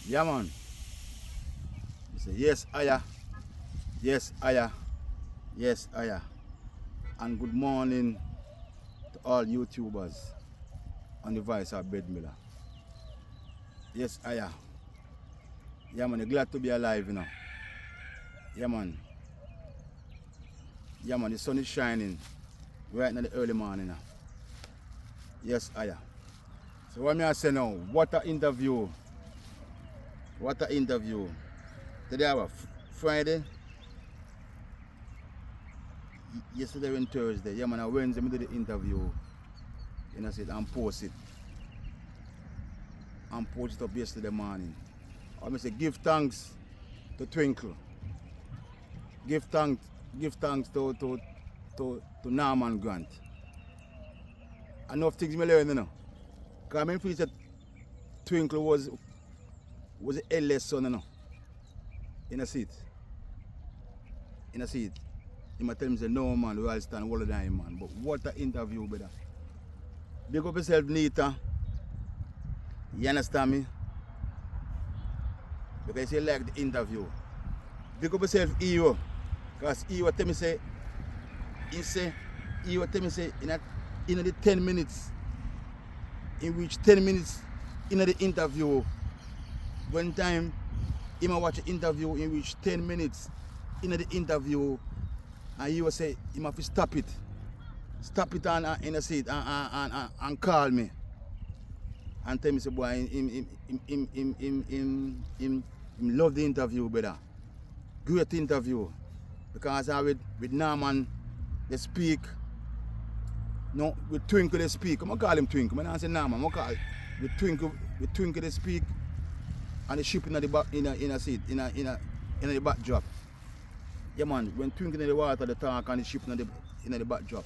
Yeah, man. He say, yes, Aya. Yes, Aya. Yes, Aya. And good morning to all YouTubers on the voice of Bed Miller. Yes, Aya. Yeah, man. You're glad to be alive, you know. Yeah, man. Yeah, man. The sun is shining right in the early morning now. Yes, Aya. So what me I say now? What a interview. What a interview. Today I was Friday. Yesterday and Thursday. Yeah, man. On Wednesday I did the interview. You know, said and post it. And post it up yesterday morning. I say give thanks to Twinkle. Give thanks to Norman Grant. Enough things I learned, you know. Because I feel that Twinkle was the eldest son, you know. You know, see it. You know, see it. He might tell me, say, no, man, we all stand older than him, man. But what an interview, brother. Big up yourself, Nita. You understand me? Because you like the interview. Big up yourself, Ewo. Because Ewo tell me, say, Ewo tell me, say, in the 10 minutes, in which 10 minutes in the interview, one time, he might watch an interview in which 10 minutes in the interview, and he will say, he must stop it. Stop it and in a seat and call me. And tell me, say, boy, him love the interview, brother. Great interview. Because with Norman, they speak. No, with Twinkle they speak. I'm going to call him Twinkle. I'm not say Norman. I'm going to call with Twinkle they speak. And the ship in the back, in a seat, in the backdrop. Yeah, man, when Twinkle in the water, the talk and the ship in the backdrop.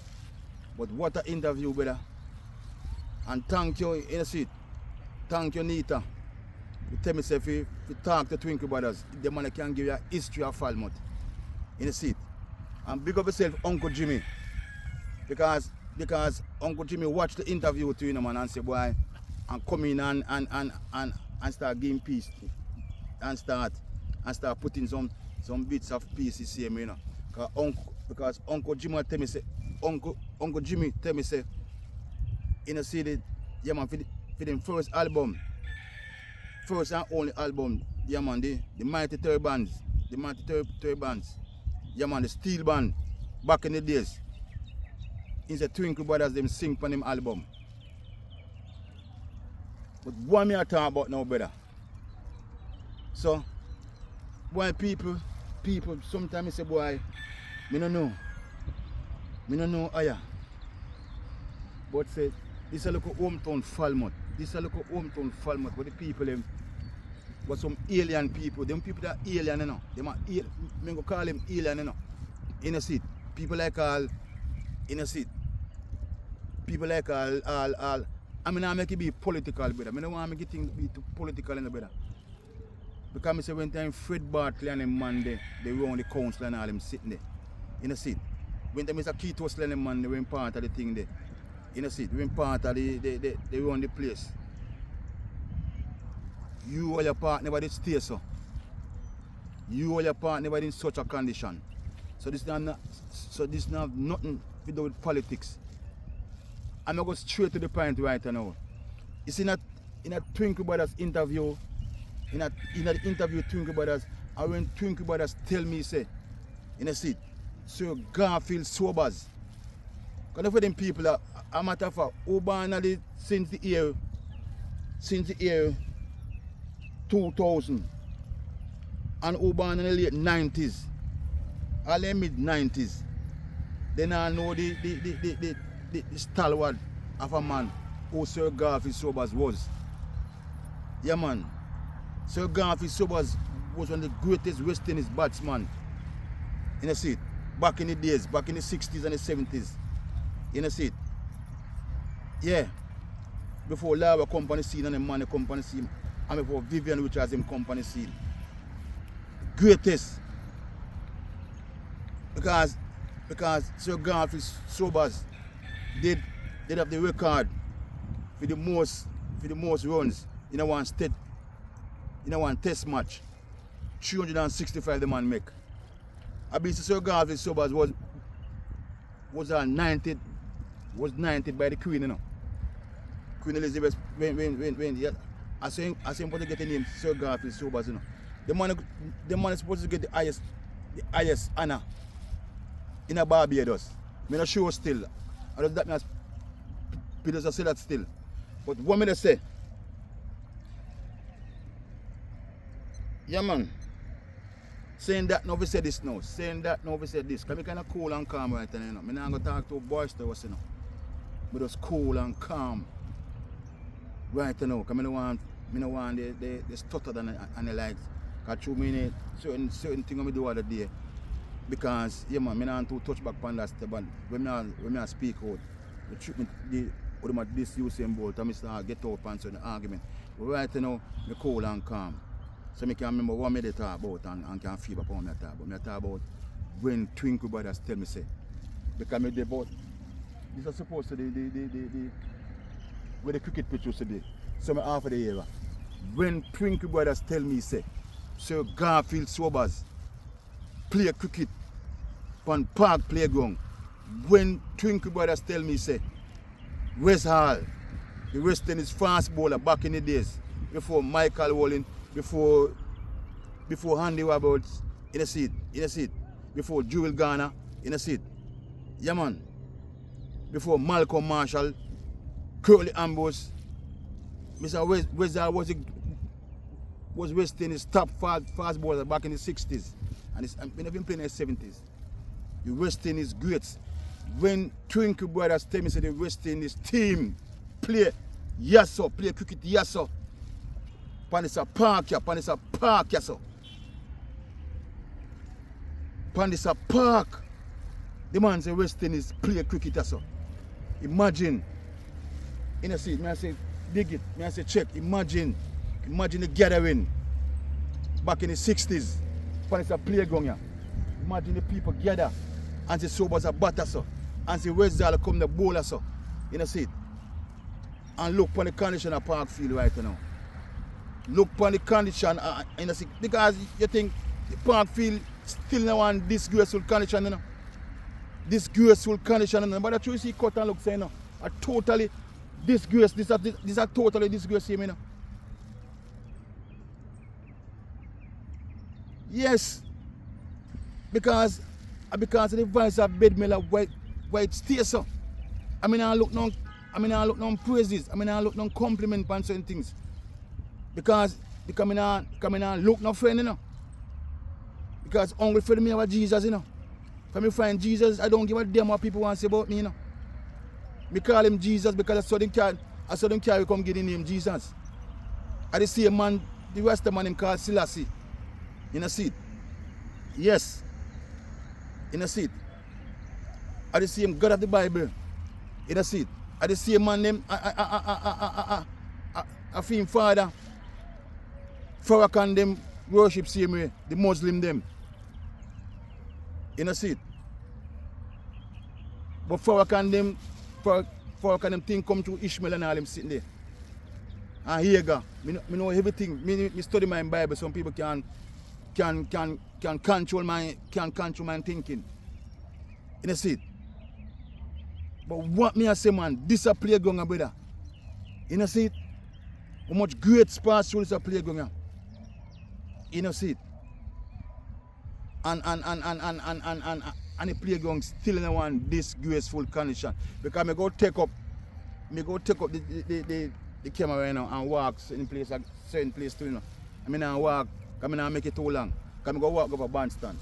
But what an interview, brother. And thank you, in a seat. Thank you, Nita. You tell me, say, if you talk to Twinkle brothers, the man can give you a history of Falmouth. In a seat. And big up yourself, Uncle Jimmy. Because Uncle Jimmy watched the interview to him, man, and say, boy, and come in and start giving peace. And start putting some bits of peace in him, you know. Because Uncle Jimmy tell me, say, Uncle Jimmy tell me, say, you know, see the, yeah, man, for the first album, first and only album, yeah, man, the Mighty Terry Bands, yeah, man, the Steel Band, back in the days. In the Twinkle Brothers, them sing on them album. But what me I talk about now, brother? So, boy, people, sometimes say, boy, me no know, Aya. But say, this is a local hometown Falmouth. Where the people, them, but some alien people, them people that are alien, you know. Them are me go call them alien, you know. In a seat. People like all, in a seat. People like all, I mean, I make it be political, brother. I don't want to make it be too political, brother. Because I say when time Fred Bartley and them man, they run the council and all them sitting there. In a seat. When time Mr. Keith and them man, they were part of the thing there. In a seat. They were part of they run the place. You or your partner never did stay so. You or your partner never in such a condition. So this not nothing to do with politics. I'm going to go straight to the point right now. You see, in a Twinkle Brothers interview, in the interview Twinkle Brothers, and when Twinkle Brothers tell me, say, in a seat, Sir Garfield Sobers. Because for them people, a matter of fact, who born since the year 2000, and who born in the late 90s, early mid 90s, then I know the stalwart of a man who Sir Garfield Sobers was. Yeah, man. Sir Garfield Sobers was one of the greatest West Indies batsmen in the seat. Back in the days, back in the 60s and the 70s. In the seat. Yeah. Before Lava company scene and the money company scene. And before Vivian, which has him company scene. Greatest. Because Sir Garfield Sobers did have the record for the most runs in one state in a one test match. 365 the man make. I believe Sir Garfield Sobers was 90 by the Queen, you know. Queen Elizabeth when yeah, I say him to get the name Sir Garfield Sobers, you know. The man is supposed to get the highest honor in a Barbados. I'm not sure still. I don't that means Peter say that still. But what me say? Yeah man. Saying that nobody said this now. Saying that nobody said this. Because I kind of cool and calm right now, you know. I'm not going to talk to boys to us, you know. But just cool and calm right now. Because I don't want they stutter and the likes. Because through me, certain things I do other day. Because, yeah man, I don't want to touch back on that step. But when I speak out, the treatment, this Usain Bolt, I start get up and certain argument. But right now, I'm cool and calm. So I can remember what I talk about and can feel upon me talk about. I talk about when Twinkle Brothers tell me say. Because I did about this is supposed to be where the cricket pitch used to be. So I half of the era. When Twinkle Brothers tell me say, Sir Garfield Sobers play cricket on Park Playground. When Twinkle Brothers tell me say, West Hall, the West Indies fast bowler back in the days, before Michael Walling, before Andy Roberts in a seat, before Jewel Garner in a seat. Yeah man. Before Malcolm Marshall, Curly Ambrose, Mr. West was West Indies top fast bowler back in the 60s. And it's been playing in the 70s. The West Indies greats. When Twinkle Brothers tell me say the West Indies team play yes sir, play cricket yes sir. Panisa Park ya, Panisa Park ya so. Panisa Park. The man say West Indies play cricket ya so. Imagine. In a seat, me I say dig it, me I say check. Imagine the gathering back in the 60s. Panisa playground ya. Imagine the people gather and say Sobers a batter so. And say West Zala come the bowler so. In a seat. And look for the condition of Park Field right now. Look upon the condition in the city because you think the Park Field still in one disgraceful condition, you know. Disgraceful condition, you know. But the truth is, cut and look, say, you know, a totally disgrace. This is a totally disgrace, you know. Yes, because of the vice of Bed Miller White Stairs, so. I look no praises. I look no compliment on certain things. Because coming on look no friend, you know. Because only for me about Jesus, you know. For me find Jesus, I don't give a damn what people want to say about me, you know. Me call him Jesus because I saw them carry come give the name Jesus. I see a man, the rest of the man him called Selassie. In a seat. Yes. In a seat. I see him God of the Bible. In a seat. I see a man named a film father. Farrakhan them worship same way, the Muslim them. In a seat. But Farrakhan them thing come to Ishmael and all them sitting there. And here go. Me know everything. Me study my Bible. Some people can control my thinking. In a seat. But what me I say, man, this a playground, brother. In a seat. How much great sports show this a playground? In a seat. And the playground still in one disgraceful condition. Because I go take up the camera, you know, and walk in place like certain place too, you know. I mean I walk, I mean I make it too long. I go walk over bandstand.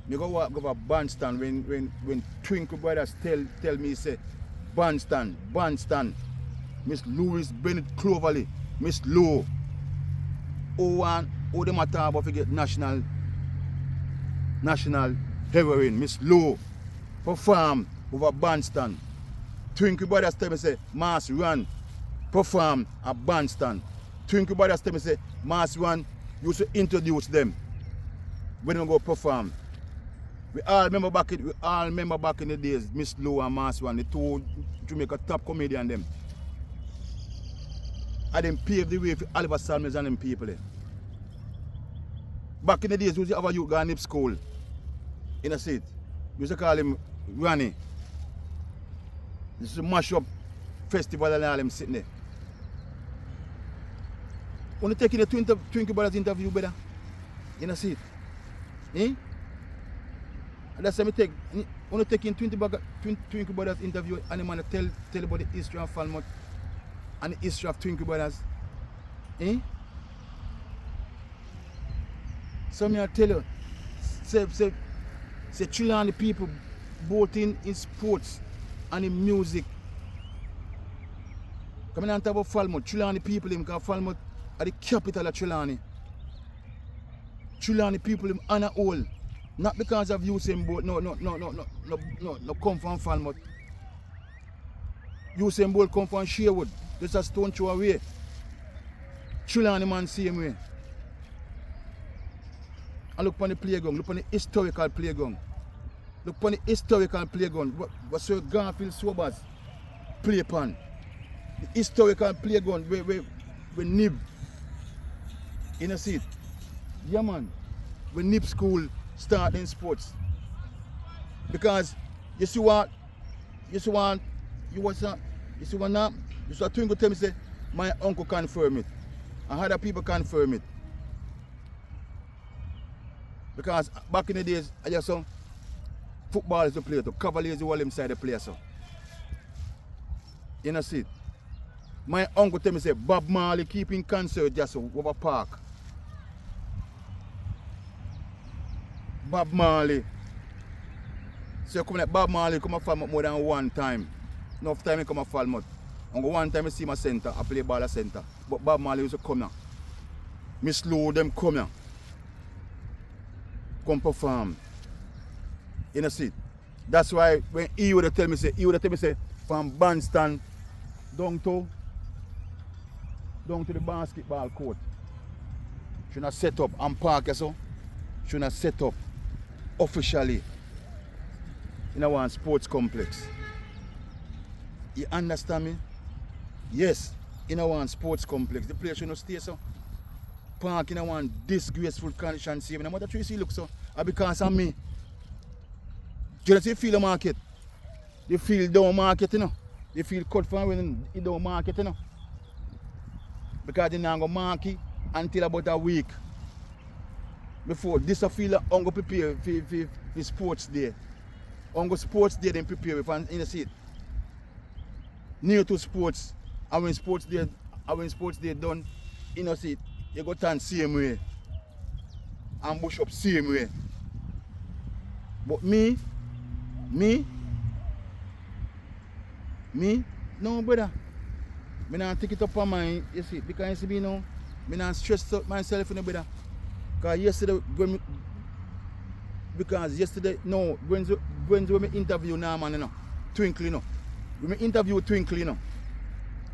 I go walk over bandstand when Twinkle Brothers tell me say bandstand. Miss Louis Bennett Cloverly, Miss Lowe. Who them a talk about to get national heroine, Miss Lowe, perform over bandstand. Twinkle Brothers tell me say, Mass Run, perform a bandstand. Twinkle Brothers tell me say, Mass Run, used to introduce them when they go perform. We all remember back in the days, Miss Lowe and Mass Run, the two Jamaica top comedian them. And them paved the way for Oliver Salmons and them people. Back in the days, we used to have a youth going to school. In a seat. We used to call him Ronnie. This is a mash up festival and all them sitting there. Want to take in the Twinkle Brothers interview, brother? In a seat. Eh? And that's why I take. Want to take in Twinkle Brothers interview and the man tell about the history of Falmouth and the history of Twinkle Brothers. Eh? So me I tell you, say Chilani people both in sports and in music. Come on talk about Falmouth, Chilani people because Falmouth are the capital of Chilani. Chilani people in honor all. Not because of Usain Bolt, no come from Falmouth. Usain Bolt come from Sherwood, just a stone throw away. Chilani man same way. And look on the playground, look on the historical playground. Look on the historical playground. What Sir Garfield Sobers play upon. The historical playground where Nib in a seat. Yeah man. When Nib school start in sports. Because you see what Twinkle tell me say my uncle confirm it. And other people confirm it. Because back in the days, I just saw football is the player to Cavaliers all inside the player so. You know see. My uncle tell me say Bob Marley keeping concert just over park. Bob Marley. So come like Bob Marley come to Falmouth more than one time. Enough time he come to Falmouth. Only one time I see my center, I play ball at center. But Bob Marley used to come here. Me slow them come here. Come perform. You know see. That's why when he would tell me say from bandstand down to the basketball court. Should not set up and park so. Should not set up officially in one sports complex. You understand me? Yes, in one sports complex. The place should not stay so. Park in one disgraceful condition. See, no matter what you see look so, because of me. Do you see feel market? You feel down market, you know. You feel cut from when you down market, you know. Because they not go market until about a week. Before this I feel I'm going to prepare for sports day. I'm going to sports day then prepare for in the seat. Near to sports. And when sports day done, in the seat, you go turn same way. And bush up same way. But me, no brother. I don't take it up on my, you see, because you see me now, I don't stress out myself, you know, brother. Because yesterday, no, when we interview now, man, you know, Twinkle, you know. When we interview Twinkle, you know,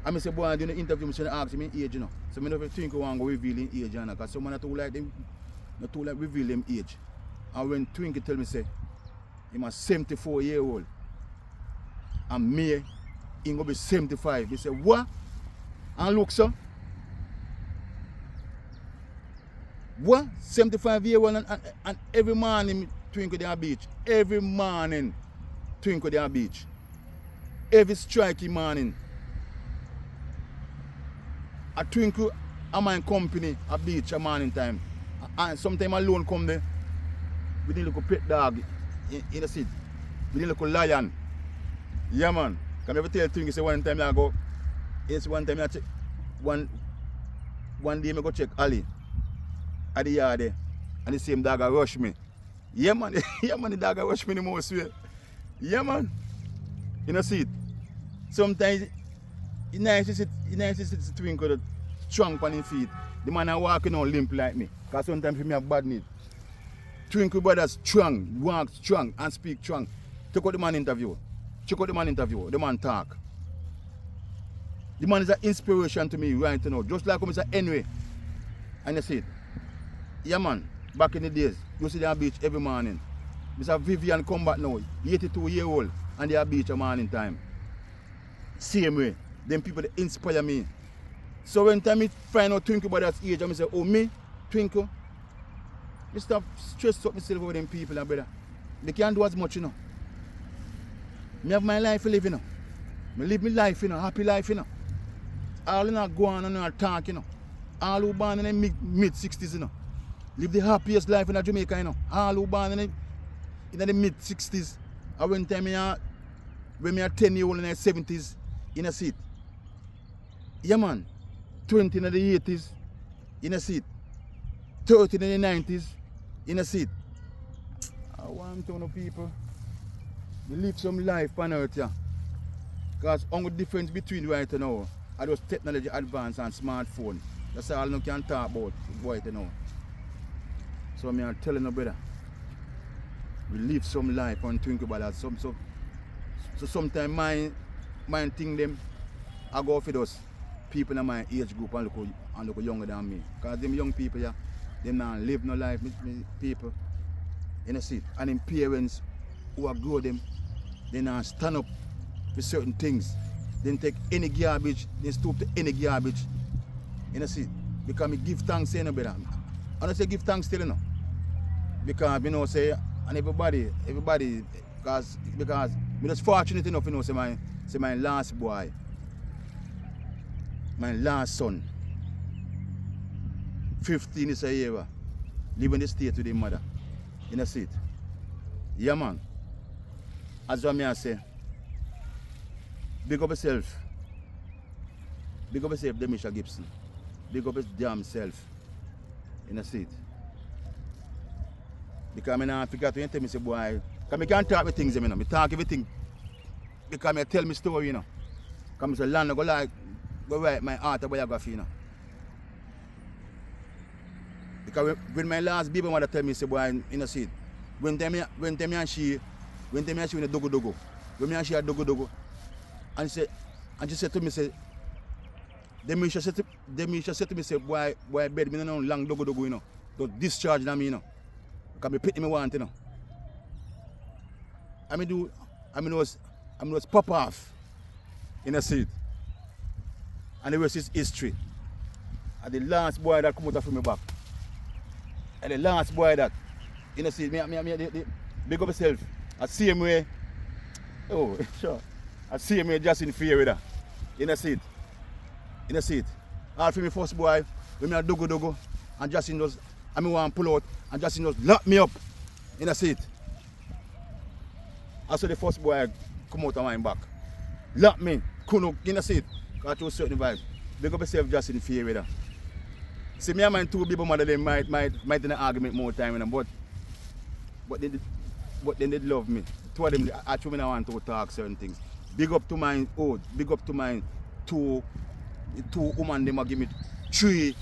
I say, boy, I do the interview, I ask him age, you know. So I never Twinkle want to reveal him age, you know, because someone not like reveal him age. And when Twinkle tell me, say, I'm a 74-year-old, and me, he going to be 75. He say, what? And look, sir. What? 75-year-old and every morning Twinkle down beach. Every morning Twinkle down beach. Every striking morning. A Twinkle and my company a beach a morning time. And sometimes alone come there. We need a little pet dog in the seat. We need a little lion. Yeah man. Can I ever tell Twinkle say one time I go. Yes, one time I check one day I go check Ali at the yard there, and the same dog rush me. Yeah man, yeah man, the dog rush me the most way. Yeah man. You know see it. Sometimes it's nice to see Twinkle strong on his feet. The man are walking on limp like me. Because sometimes he have bad need. Twinkle brothers strong, walk strong and speak strong. Check out the man interview. Check out the man interview. The man talk. The man is an inspiration to me right now. Just like Mr. Henry. And you see it. Yeah man, back in the days, you see them beach every morning. Mr. Vivian come back now, 82-year-old, and they are beach a morning time. Same way. Them people that inspire me. So when time I find out Twinkle Brothers age, I say, oh me, Twinkle, I stop stress up myself over them people, brother. They can't do as much, you know. Me have my life to live, you know. Me live my life, you know, happy life, you know. All in go on and not talk, you know. All who born in the mid-60s, you know. Live the happiest life in Jamaica, you know. All who born in the mid-60s. I went time when me a 10-year-old in the 70s, in a seat. Yeah, man. 20 in the 80s, in a seat. 30 in the 90s, in a seat. I want to know people, we live some life on earth, yeah. Because only difference between right now, I just technology advance and smartphone. That's all you can talk about right now. So I'm telling you, brother, we live some life and think about that. So sometimes my thing them, I go for those people in my age group and look younger than me. Because them young people, yeah, they not live no life, people. You know, see, and in parents who are grow them, they not stand up for certain things. They take any garbage, they stoop to any garbage. You know, see, because me give thanks, you know, brother. I don't say give thanks still, you know. Because, you know, say, and everybody, because me just fortunate enough, you know, say my last boy, my last son, 15 is a year, live in the state with his mother. You know, see it. Yeah, man. As what I say, big up yourself. Big up yourself, Demisha Gibson. Big up his damn self. You know, see it. Because I don't forget to tell me, say, boy, because I can't talk with things, you know. I talk everything. Because I tell me story, you know. Because I say, land, I go write my autobiography, you know. Because when my last baby mother tell me, say, boy, you know, see it. When time and she in a dogo, when me and she a dogo, and she said to me, say, Demisha said to me, say, boy, bed, me no long dogo, you know. Don't discharge them, you know. Because me pity me want, you know. I mean was pop off in a seat. And the rest is history. And the last boy that come out from my back. And the last boy that, you know, see, me big up yourself. I see him way, oh, sure. I see him just in fear with that. You know, see it. You know, see it. All for me first boy, when me a dogo, and Justin just, I mean, want to pull out, and Justin just lock me up. You know, see it. I saw the first boy come out of my back. Lock me, couldn't, you know, see it. Because I chose certain vibes. Big up yourself just in fear with that. See, me and my two people mother, they might in an argument more time, you know, but they did love me. Two of them, actually, I want to talk certain things. Big up to my two women, they give me 3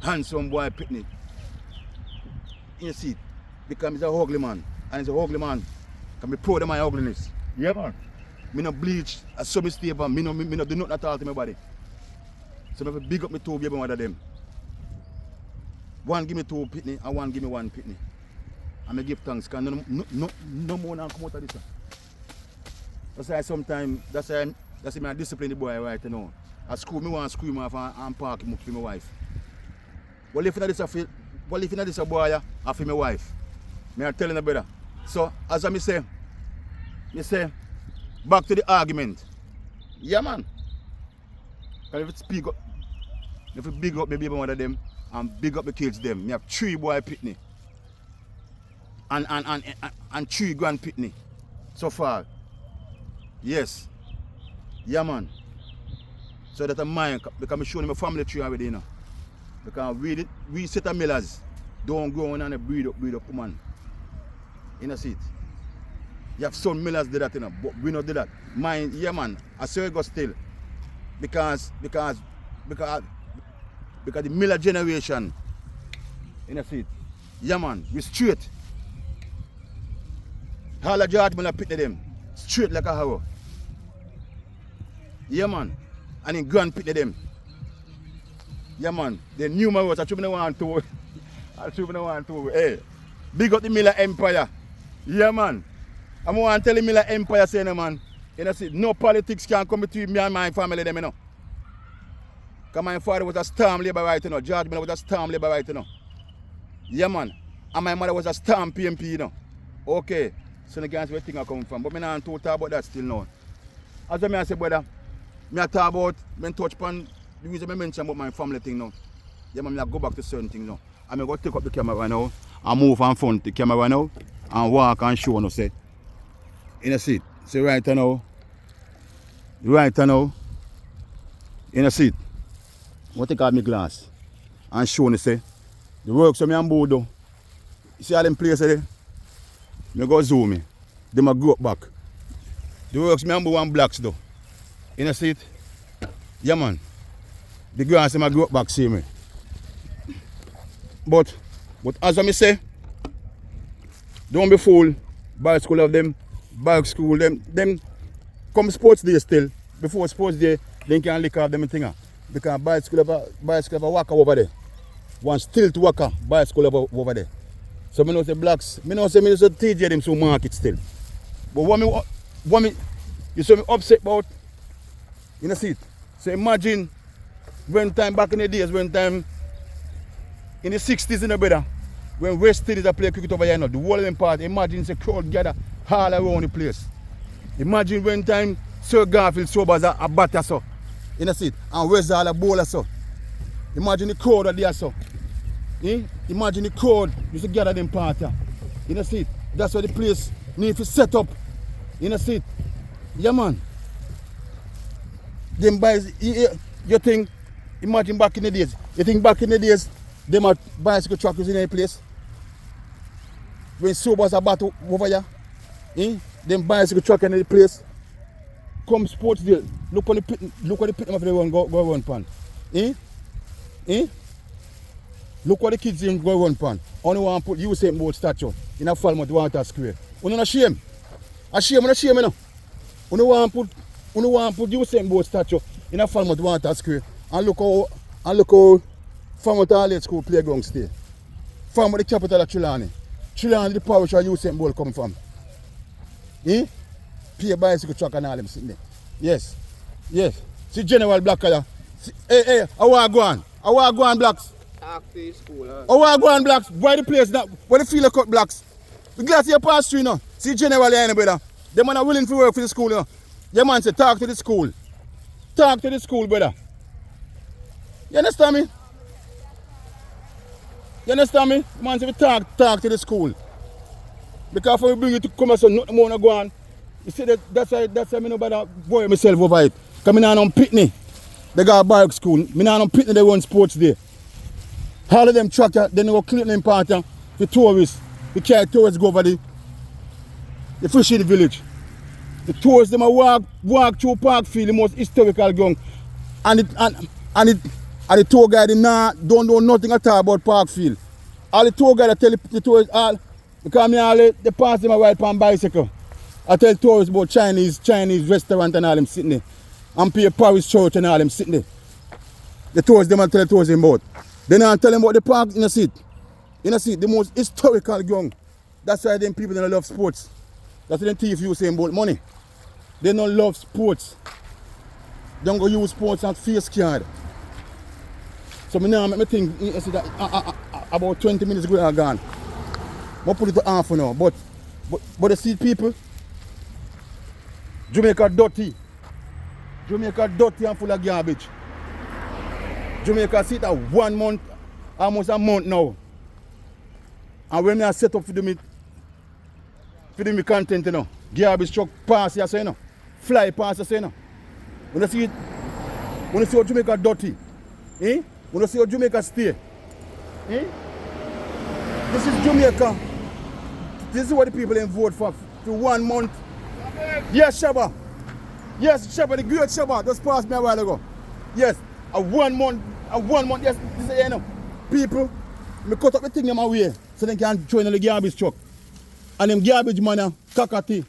handsome boy picnic. You see, because he's a ugly man, and he's a ugly man. Can be proud of my ugliness. Yeah, man. Me no bleach, I saw me stay up, me no do nothing at all to my body. So I big up my two baby mother them. One give me 2 pitney and one give me 1 pitney. And I give thanks because no more now come out of this. That's why sometimes, that's why I discipline the boy right now. At school, I want to scream off and park him up for my wife. Well, if you know this a boy, I for my wife. I'm telling you, brother. So, as I say, back to the argument. Yeah, man. If it speak up, if it big up my baby mother them, and big up the kids them. I have 3 boy pitney. And 3 grand pitney. So far. Yes. Yeah, man. So that a mine, because I'm showing my family tree already, you know. Because we set of millers don't go on and breed up woman. You know, see it. You have some millers do that, you know, but we don't do that. Mine, yeah, man, I say it go still. Because the miller generation, you know, see it. Yeah, man, we straight. All the George Miller pick them straight like a harrow. Yeah, man. And in grand pick them. Yeah, man. The numerous, I should be one to. Hey, big up the Miller Empire. Yeah, man. I'm going to tell the Miller Empire, saying, man, you know, see, no politics can come between me and my family, them, you know. Because my father was a storm labor right, you know. George Miller was a storm labor right, you know. Yeah, man. And my mother was a stamp PMP, you know. Okay. So the guys where thing are coming from. But I don't talk about that still now. As I say, brother, I talk about, I touch upon the reason I mention about my family thing now. Yeah, man, I go back to certain things now. I'm going to take up the camera now and move and front the camera now and walk and show now, say. In a seat. Say right now. Right now. In a seat. I'm going to take out my glass and show you, say. The work so me and board though. You see all them places there? I go zoom me. Them a grow up back. The works me and board one blocks though. In a seat. Yeah man. The grass them a grow up back, see me. But as I say, don't be fooled by school of them, by school them come sports day still. Before sports day, they can lick off them and thing. Because bicycle have a walker over there. One still to walker, bicycle over there. So I know say blacks, I know say TJ them so market still. But what me you saw me upset about, you know see it. So imagine when time back in the days, when time in the 60s in the brother, when West Indies play cricket over here now, the whole of them part, imagine the crowd gather all around the place. Imagine when time Sir Garfield sober as a batter so. You know see it? And where's all a bowler so. Imagine the crowd out there so. Imagine the crowd used to gather them part. You know see it? That's why the place need to set up. You know see it? Yeah man. Them boys, you think, imagine back in the days. You think back in the days, them are bicycle trackers in any place. When sobers are battle over here, them bicycle trackers in the place. Come sports day, look on the pit them if they run go run pan. Look what the kids in go run pan. Only want to put Usain Bolt statue in a Falmouth Water Square. Only not shame. A shame, not shame, you know. Only want to put Usain Bolt statue in a Falmouth Water Square. And look how Falmouth All School playground stay. Falmouth the capital of Trelawney. Trelawney the parish where Usain Bolt come from. Pay a bicycle truck and all them sitting there. Yes. Yes. See General Black color. Hey, I want to go on blacks. Talk to your school, huh? I want to go on blacks. Why the place now? Why the field cut blacks? We glad you pass through now. See General here, brother. Them man are willing to work for the school now. Your man say talk to the school. Talk to the school, brother. You understand me? You understand me? Man say we talk to the school. Because if we bring you to come so nothing more go on. You see that's why I no bother worry myself over it. Because I don't Pitney. They got a bike school. I don't Pitney, they run sports there. All of them tractor, they go clean them part the tourists. We carry tourists go over the fishing village. The tourists them walk through Park Field, the most historical ground. And the tour guide don't know nothing at all about Park Field. All the tour guide tell the tourists all because they pass them a ride on bicycle. I tell tourists about Chinese restaurant and all them sitting there. And pay Paris church and all them sitting there. The tourists them and tell the tourists about. Then I tell them about the park in the seat. In the seat, the most historical ground. That's why them people don't love sports. That's why them thief you saying about money. They don't love sports. They don't go use sports and face card. So now I think about 20 minutes ago I'm gone. I put it to half now. But the see people, Jamaica dirty. Jamaica dirty and full of garbage. Jamaica sit at 1 month, almost a month now. And when I set up for the content, you know, garbage truck pass here, so you know, fly pass here, so you know. When you see it, when you see how Jamaica dirty, when you see how Jamaica stay, this is Jamaica. This is what the people ain't vote for 1 month. Yes, Shabba. Yes, Shabba, the great Shabba just passed me a while ago. Yes, a 1 month, yes, this is, you know, people, I cut up the thing in my way so they can join the garbage truck. And them garbage man, cockatoo,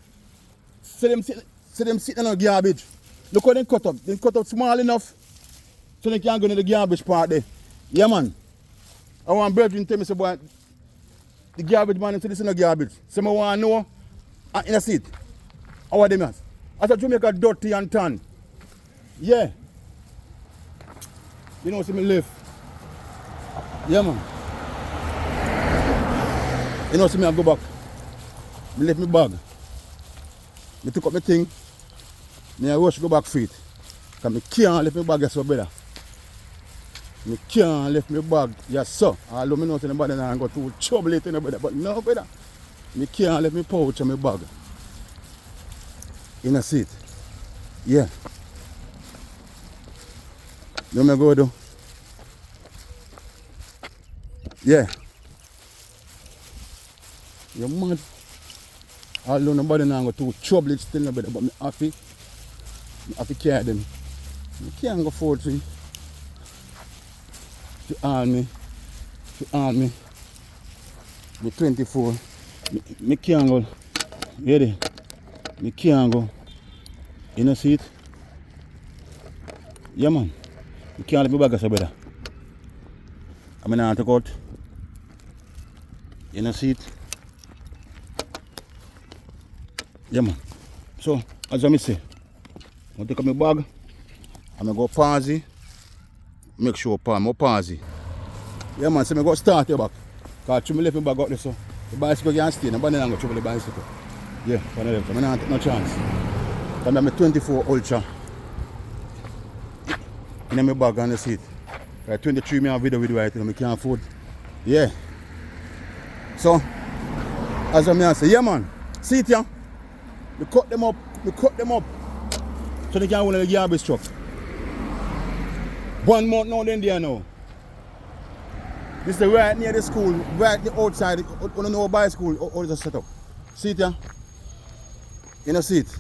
so them sitting on the garbage. Look how they cut up. They cut up small enough so they can go to the garbage part there. Yeah, man. I want brethren tell me, say, boy, the garbage man say this in the garbage. So I want to know, in a seat, how are them as? I said Jamaica dirty and tan. Yeah. You know, see me live. Yeah, man. You know, see me I go back. I left my bag. I took up my thing. I rush go back feet. Because I can't leave my bag yes, so better. I can't leave my bag, yes sir. Although I know nobody and go to trouble it, but no better. I can't leave my pouch and my bag. In a seat. Yeah. You know what I go do? Yeah. You're mad. Although nobody now go to trouble it still, but I'm happy. I have to carry them. You can't go forward to arm me. Me 24. Me can't go. Ready? Me can't go. You know see it? Yeah man. You can't let me back so better. I'm gonna take out. You know see it? Yeah man. So as I say, I'm gonna take out my bag. I'm gonna go pausey. Make sure I'm pausey. Yeah man, so I'm gonna start your back. Because I left my bag out there so the bicycle can't stay. Nobody can go trouble the bicycle. Yeah, one of them. I'm not take no chance. I'm 24 Ultra. In my bag on the seat. Right, 23 me have video with right now, I can't afford. Yeah. So as I say, yeah man, see it here. We cut them up. So they can run the garbage truck. 1 month now then there now. This is right near the school, right the outside, on the no by school, all is set up. See it here? You know see it?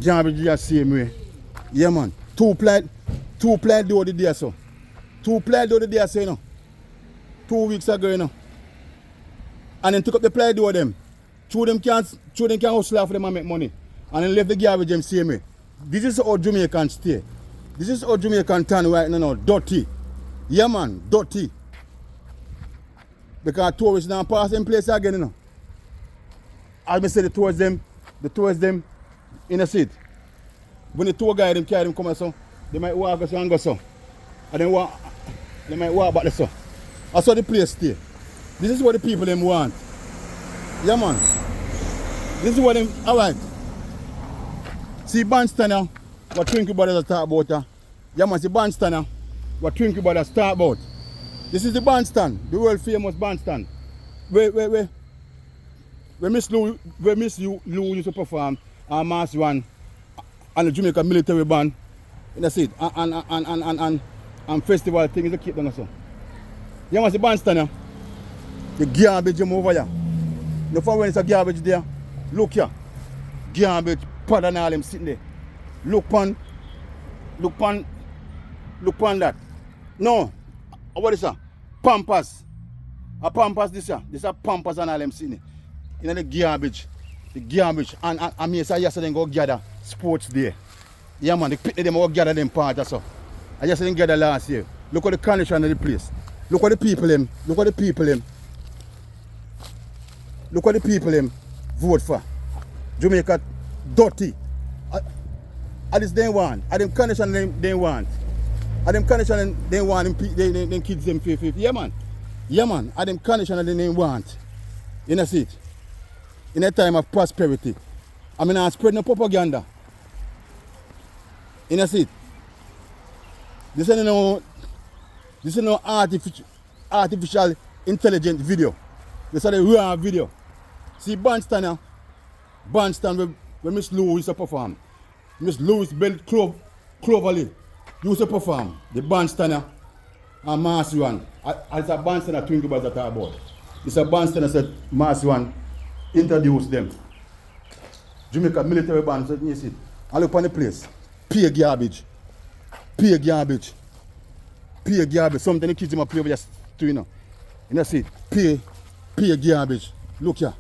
Garbage the same way. Yeah man. Two ply door the day so. 2 ply door the day so you know. 2 weeks ago you know. And then took up the ply door them. Two them can hustle for them and make money. And then left the garbage them same way. This is how Jamaican stay. This is how Jamaican turn right now, Dutty. Yeah man, Dutty. Because tourists now pass in place again, you know. As I say the tourists them in a seat. When the tour guide them carry them come so, they might walk so and go so. And then they might walk back so. That's how the place stay. This is what the people them want. Yeah man. This is what them alright. See bandstand what Twinkle Brothers talk about. Yeah man, see bandstand what Twinkle Brothers talk about. This is the bandstand, the world famous bandstand. Where Miss Lou used to perform and Mass One and the Jamaica military band. You know see it? And festival things to keep them so. Yeah man, see bandstand the garbage them over here. No fun when it's a garbage there. Look here. Garbage, pad and all them sitting there. Look pan that. No. What is that? Pampas. A Pampas this here. This is a Pampas and all them sitting there. You know the garbage. The garbage. And me say yesterday go gather sports there. Yeah man, the picnic them go gather them part or so. I just didn't gather last year. Look at the condition of the place. Look at the people them. Look at the people them. Look what the people them vote for. Jamaica dirty. At this they want. At them condition they want. At them condition they want them kids them 50. Yeah man. Yeah man. At them condition they want. You know see it? In a time of prosperity. I mean I spread no propaganda. You know see it? This is no artificial intelligent video. This is the raw video. See bandstand where Miss Lou used to perform. Miss Louis Bell Cloverly used to perform. The bandstand and Mass One. It's a bandstand Twinkle Brothers talk about. It's a bandstand that said Mass One introduced them. Jamaica military band, so you see. I look on the place. Pay garbage. Something the kids them play over just to you know. You know see, pay garbage. Look here.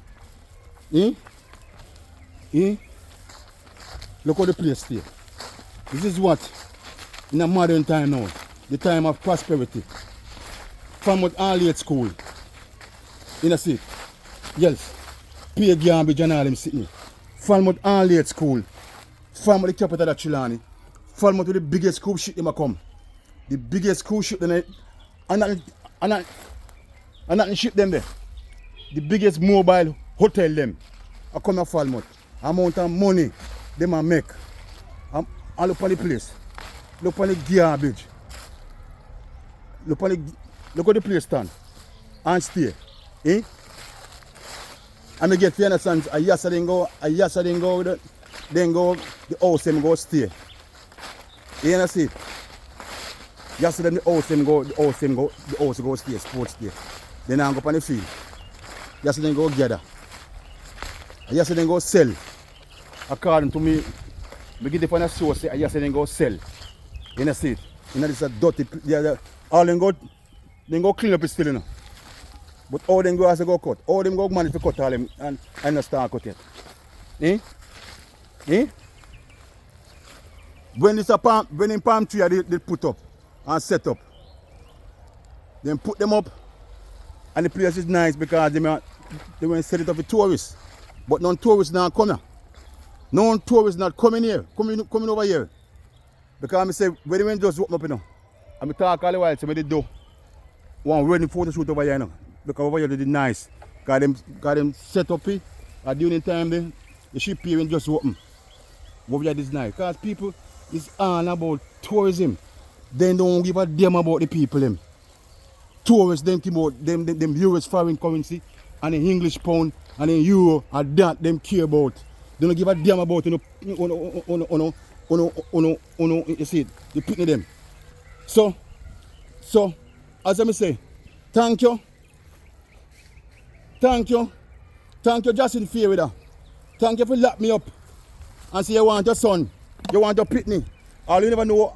Look how the place stay. This is what in a modern time now, the time of prosperity. Falmouth all school. You know see. Yes. Pay garbage and all them sitting. Falmouth all school. Falmouth the capital of Chilani. Falmouth with the biggest school shit them a come. The biggest school ship them and nothing ship them there. the biggest mobile hotel them. I come to Falmouth. Amount of money them a make. I look on the place. Look on the garbage. Look at the place stand. And stay. Eh? And I get to understand, yesterday go, then go, the house them go stay. You understand? Yesterday the house them go, the house go stay, sports stay. Then I go up on the field. Yesterday go gather. Yesterday go sell. According to me, I get it on a source, yesterday go sell. You understand? You know this is a dirty, all them go clean up it still, you know. But all them go as they go cut. All them go manage to cut all them and not start cut yet. Eh? Eh? When in palm tree they put up and set up. Then put them up and the place is nice because they want to set it up for tourists. But none tourists now come here. No tourists not coming here, coming over here. Because I say when they just open up, you know. I talk all the while, so I do one wedding photo shoot over here, you know. Because over here they did nice. Got them set up here. At during time the ship here just open. Over here is nice. Because people is all about tourism. They don't give a damn about the people them. Tourists them think about them US foreign currency and the English pound and the euro and that them care about. They don't give a damn about you see it, the picnic them. So as I say, thank you Justin Fear with her. Thank you for lock me up and say you want your son, you want your pitney. All you never know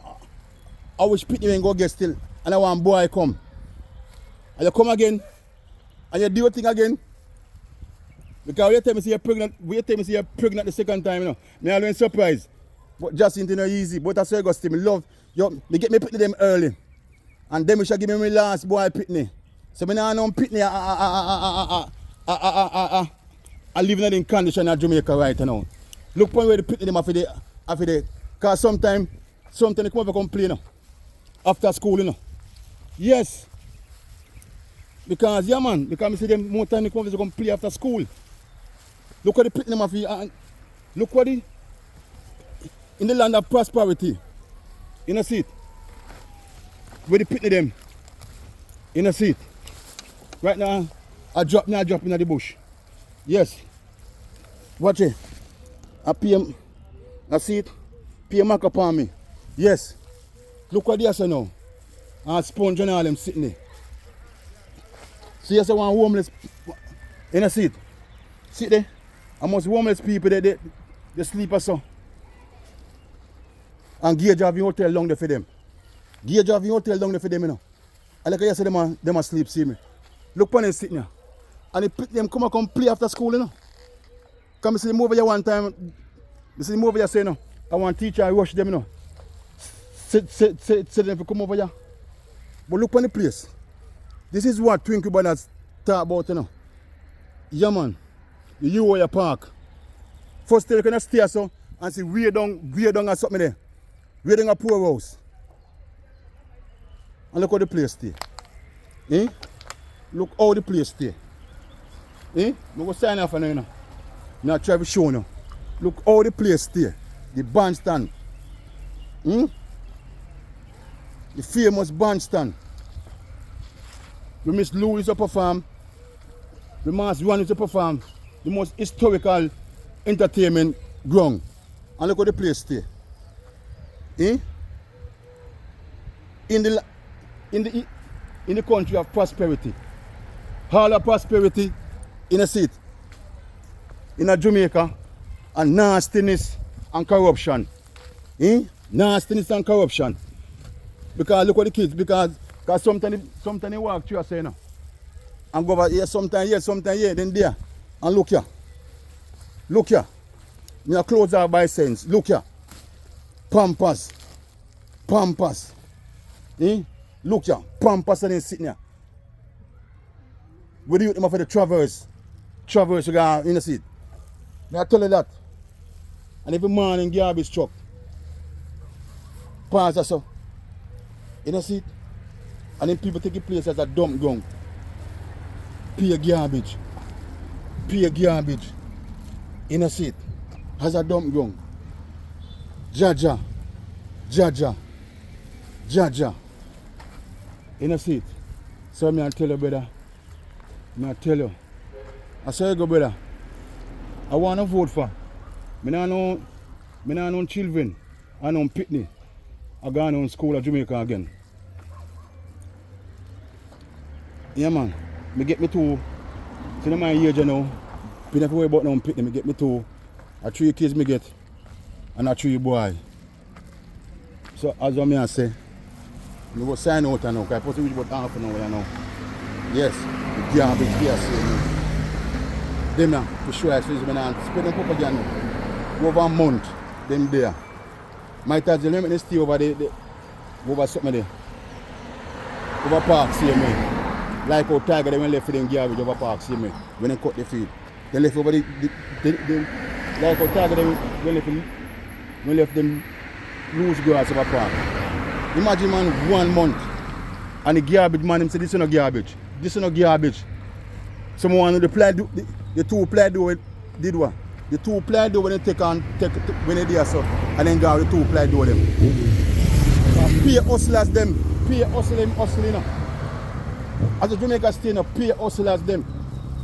how which pitney when go get still. And I want boy come. And you come again and you do your thing again. Because you tell me you're pregnant the second time, you know. Me always surprised. But Justin is not easy. But that's why I got me love. Me get me pitney them early. And then we shall give me my last boy pitney. So me now know pitney I live in condition in Jamaica right now. Look upon where the pitney them after the because sometimes they come over complain, you know, after school, you know. Yes. Because yeah man, because I see them more time they come over to play after school. Look at the pitney them after and look what the in the land of prosperity. You know see it? Where the pitney them. You know see it? Right now I drop in the bush. Yes. Watch it. I PM. I see it. PM mark upon me. Yes. Look what they say now. And sponge and all them sitting there. See, yes, I want homeless. You know see it? See there? I must homeless people they sleep or so. And Gauge have your hotel down there for them. Gauge have your hotel down there for them, you know. And like I said, them sleep, see me. Look upon them sitting there. And they pick them come play after school, you know. Come see them over here one time. You see them over here say, you know, I want teacher I rush them, you know. Say them to come over here. But look on the place. This is what Twinkle Brothers talk about, you know. Yeah man. You where you park. First you can stay so and see way down or something there. Way down a poor house. And look how the place stay. Eh? Look how the place stay. Eh? I'm going to sign off on you now. Now try to show you. Look how the place stay. The bandstand. Hmm? The famous bandstand. We Miss Louis to perform. We Mass Run to perform. The most historical entertainment ground. And look how the place stay. Eh? In the country of prosperity. All of prosperity in a seat. In a Jamaica. And nastiness and corruption. Eh? Nastiness and corruption. Because look at the kids, because sometimes they walk through say, you know, and go over here, sometimes here, then there. And look here. Look here. My clothes are by cents. Look here. Pampas. Eh? Look here. Pampas and then sitting here. We do them for the traverse. Traverse, you got in the seat. I tell you that. And every morning garbage truck. Pass us so. You know see it? And then people take the place as a dump ground. Pay garbage. pure garbage. In a seat. Has a dump ground. Jaja. Jaja. Jaja. In a seat. So me I tell you, brother. Me I tell you. I say you go, brother. I want to vote for. Me nah know children. I know pitney. I go on school at Jamaica again. Yeah, man. Me get me two. See my age now. Been have to worry about no pitney. Me get me two. 3 kids me get. And 3 boy. So as I say, I go sign out now. Because I supposed to reach about half an hour now. Yes. The garbage here. Them now. To show us. Me now. Spread them propaganda. Over a month. Them there. My tell you, let me stay over there. Over something there. Over park, see me. Like how Tiger they went left for them garbage over park, see me. When they cut the field. They left over the like how Tiger they left them loose grass over park. Imagine man 1 month and the garbage man him say this is no garbage. This is no garbage. Someone the play do the 2 play do did what? The 2 play do when they take when they there so and then go the 2 play do them. Pay hustlers them, pay hustling. As a Jamaica state, pay hustlers them.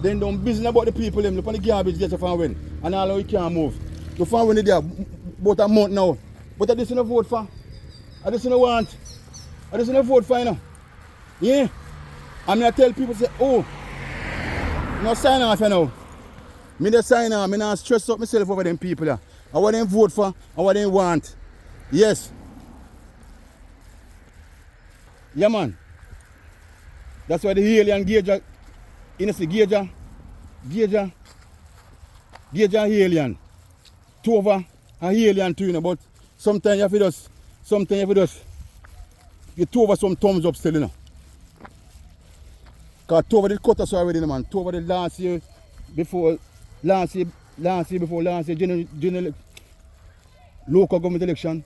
Then don't business about the people them. Look on the garbage get from when. And all you can't move. You find when they there about a month now. But I just no vote for. I just no want. I just no vote for you know. Yeah. And I tell people say, oh, no sign off you know. Me just sign off, me not stress up myself over them people there. I want them vote for, I want them want. Yes. Yeah man. That's why the alien Gauger, you know see Gauger alien. Tova a alien too, you know, but sometimes you have to just you Tova some thumbs up still, you know. Because Tova did cut us already, you know, man. Tova did last year before general local government election.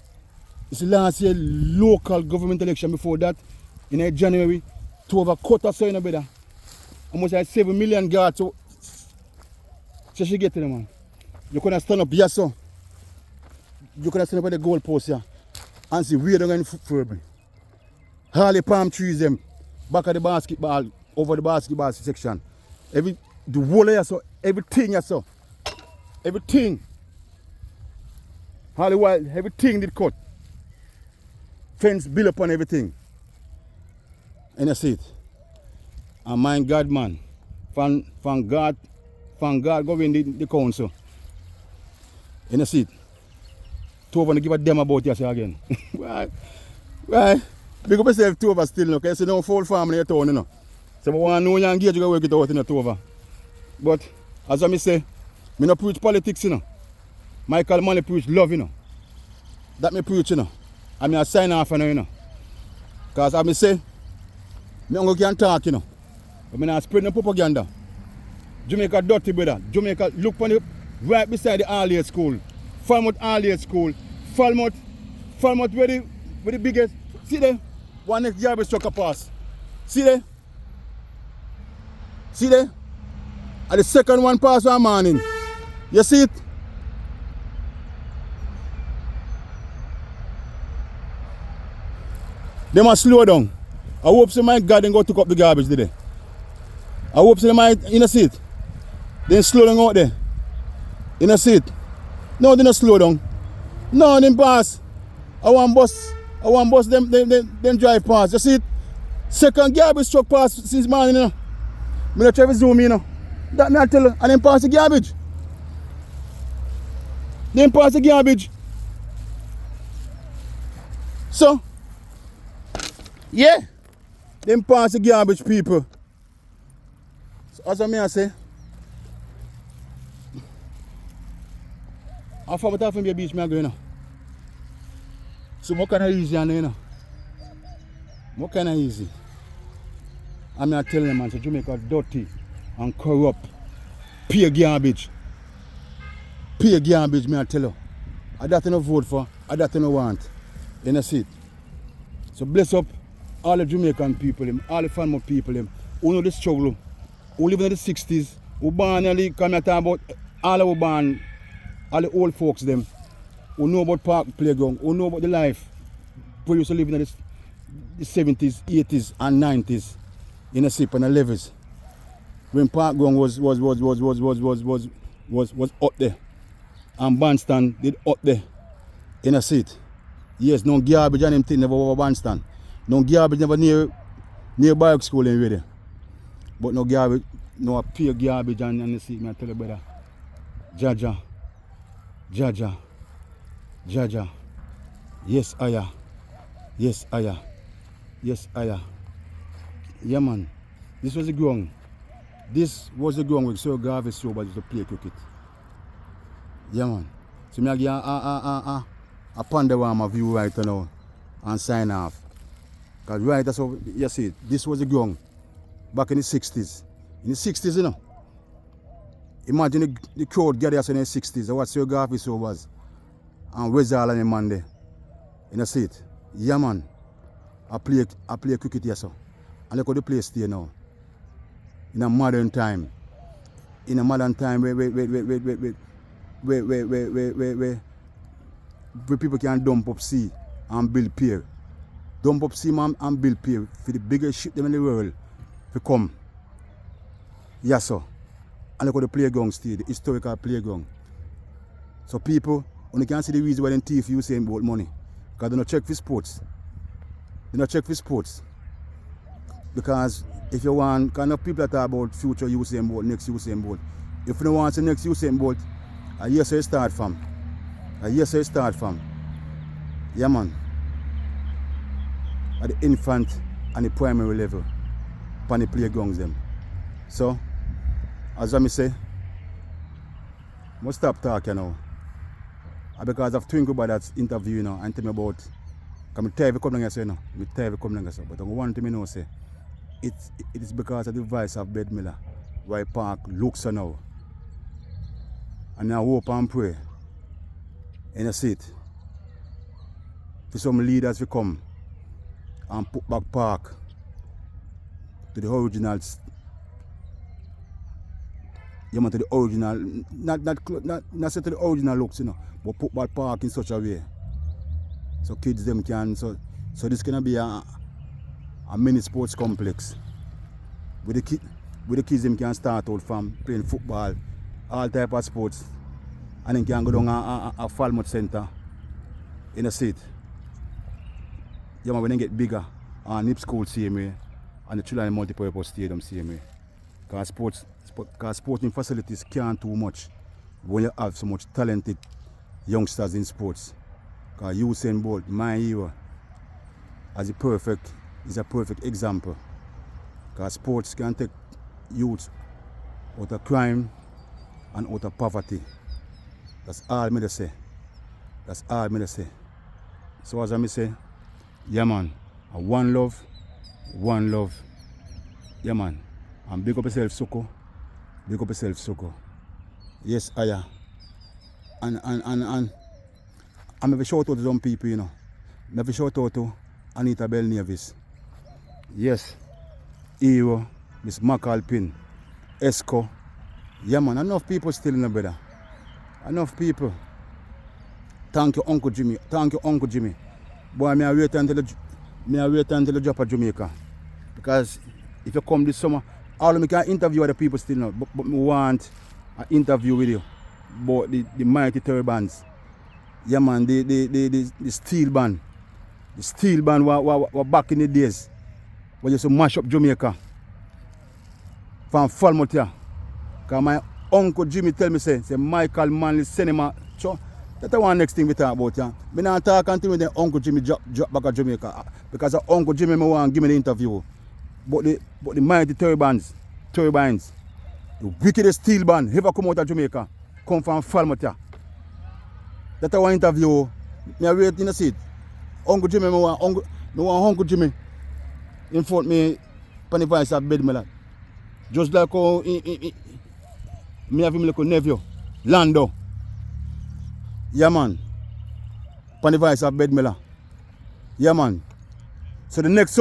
It's last year local government election before that in January. To over quarter so you know better. Almost like 7 million guards so she get to them man. You can stand up here so. You can stand up at the goal post here and see where they're going further. All the palm trees them back at the basketball over the basketball section. The whole here so everything here so. Everything. All the while everything did cut. Fence built upon everything. And I see it. And my God, man, from God go in the council. And I see it. Two of give a damn about yourself again. Right. Big up yourself, two of us still, okay? So no full family at all, you know. So I want to know you engage, you go work it out in the two of us. But as I say, I don't preach politics, you know. Michael Manley preach love, you know. That me preach, you know. I mean I sign off on you know. Because I say I can't talk, you know. I mean, I spread no propaganda. Jamaica Dutty, brother. Jamaica, look on the right beside the all school. Falmouth all school. Falmouth where the biggest. See there? One next garbage truck pass. See there? And the second one pass one morning. You see it? They must slow down. I hope some my God go took up the garbage today. I hope some might in a seat. Then slow down out there. In a seat. No, they not slow down. No, them pass. I want bus them drive past. You see it? Second garbage truck pass since morning, you know. I'm not try to zoom in, you know. That me I tell you. And then pass the garbage. Then pass the garbage. So, yeah. Them pass the garbage people. So as I say, I thought I from the beach, I go, you know. So what kind of easy, you know? What kind of easy? I'm not telling them, man, so Jamaica dirty and corrupt. Pay garbage. Pay garbage, me I tell you. I don't no vote for, I don't no want. You know, see it. So bless up all the Jamaican people, all the Falmouth people, who know the struggle, who live in the 60s, who born in the come here talk about all who born, all the old folks them, who know about park playground, who know about the life. We used to live in the 70s, 80s and 90s in a sip and a levees. When park ground was up there. And bandstand did up there in a seat. Yes, no garbage and them thing never over bandstand. No garbage never near bike school anyway. But no garbage, no pure garbage and the seat, me I tell you brother. Jaja. Yes, Aya. Yes, Aya. Yes, Aya. Yeah, man. This was the ground. This was the ground where Sir Garvey Sober used to play cricket. Yeah, man. So me give a panorama view right now and sign off. Because right, that's how you see it. This was the ground back in the 60s. In the 60s, you know. Imagine the crowd gathered in the 60s. What Sir Garvey Sober was. And Wezal and the man there. You know, see it? Yeah, man. I play cricket here, so. And look how the place stay now. In a modern time. In a modern time where people can dump up sea and build pier. Dump up sea man and build pier for the biggest ship them in the world to come. Yes, sir. And look how the playground stay, the historical playground. So people, when you can see the reason why they thief Usain Bolt money. Because they don't check for sports. They don't check for sports. Because if you want, kind of people that talk about future Usain Bolt, next Usain Bolt. If you don't want the next Usain Bolt, I hear say start from. Yeah, man. At the infant and the primary level. Upon the playgrounds them. So, as I say, I must stop talking now. Because I've twinkled by that interview, you know, and tell me about, because I tell you come down here, so, you know, but I want to know, say, it is because of the voice of Bed Miller, why Park looks so now. And I hope and pray, and I see it, for some leaders to come and put back Park to the original, you know, to the original, not say to the original looks, you know, but put back Park in such a way. So kids them can, so this can be a mini sports complex. With the kids them can start out from playing football, all type of sports, and then can go down a Falmouth Center in a seat. Yeah, man, when they get bigger, and Nip School same way, and the children multi-purpose stadium same way. Because sporting facilities can't do much when you have so much talented youngsters in sports. Because Usain Bolt, my hero, is a perfect example. Because sports can take youth out of crime and out of poverty. That's all me to say. So as I say, yeah man, one love. Yeah man. And big up yourself, Soko. Yes, Aya. And I'm going to shout out to some people, you know. I'm going to shout out to Anita Bell Nevis. Yes. Hero, Miss McAlpin, Esco. Yeah man, enough people still in the brother. Enough people. Thank you, Uncle Jimmy. Boy, I wait until the drop of Jamaica. Because if you come this summer, all of me can interview other people still now. But me want an interview with you about the mighty turbans. Yeah man, the steel band. The steel band were back in the days. We used to mash up Jamaica. From Falmouth here. Because my Uncle Jimmy tell me say Michael Manley Cinema. So that's the one next thing we talk about. Yeah. I don't talk until when Uncle Jimmy drop back to Jamaica. Because Uncle Jimmy want to give me the interview. But the mighty turbines, the wickedest steel band ever come out of Jamaica, come from Falmouth. That's one interview. I wait in the seat. Uncle Jimmy, I want Uncle Jimmy in front of me, on the voice of Bed Miller. Just like how me have him little nephew, Lando. Yeah man. On the voice of Bed Miller. Yeah man. So the next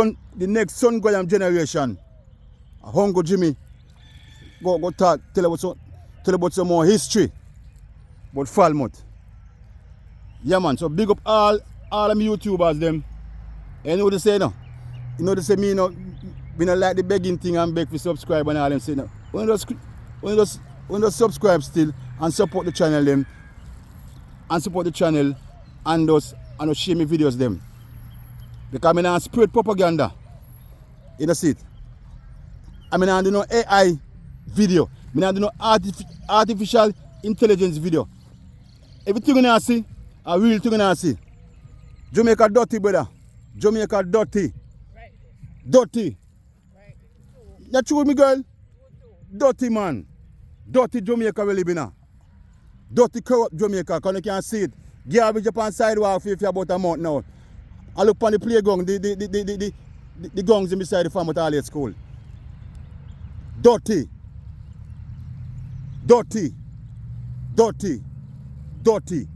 son going generation, Uncle Jimmy, go talk, tell about some more history about Falmouth. Yeah man, so big up all them YouTubers them. You know what they say now? You know they say me no like the begging thing and beg for subscribe and all them say no. When just subscribe still and support the channel them and support the channel and just share me videos them. Because I mean I spread propaganda. You know see it? I mean I do no AI video. I mean I do no artificial intelligence video. Everything you see, a real thing you see. Jamaica dirty, brother. Jamaica dirty. Right. Dirty. Right. You true with me, girl? Dirty, man. Dirty Jamaica we live in. Dirty corrupt Jamaica, because you can see it. Garbage up on sidewalk if you're about a month now. I look on the playground, the guns in beside the Falmouth All School. Dirty. Dirty. Dirty. Dirty.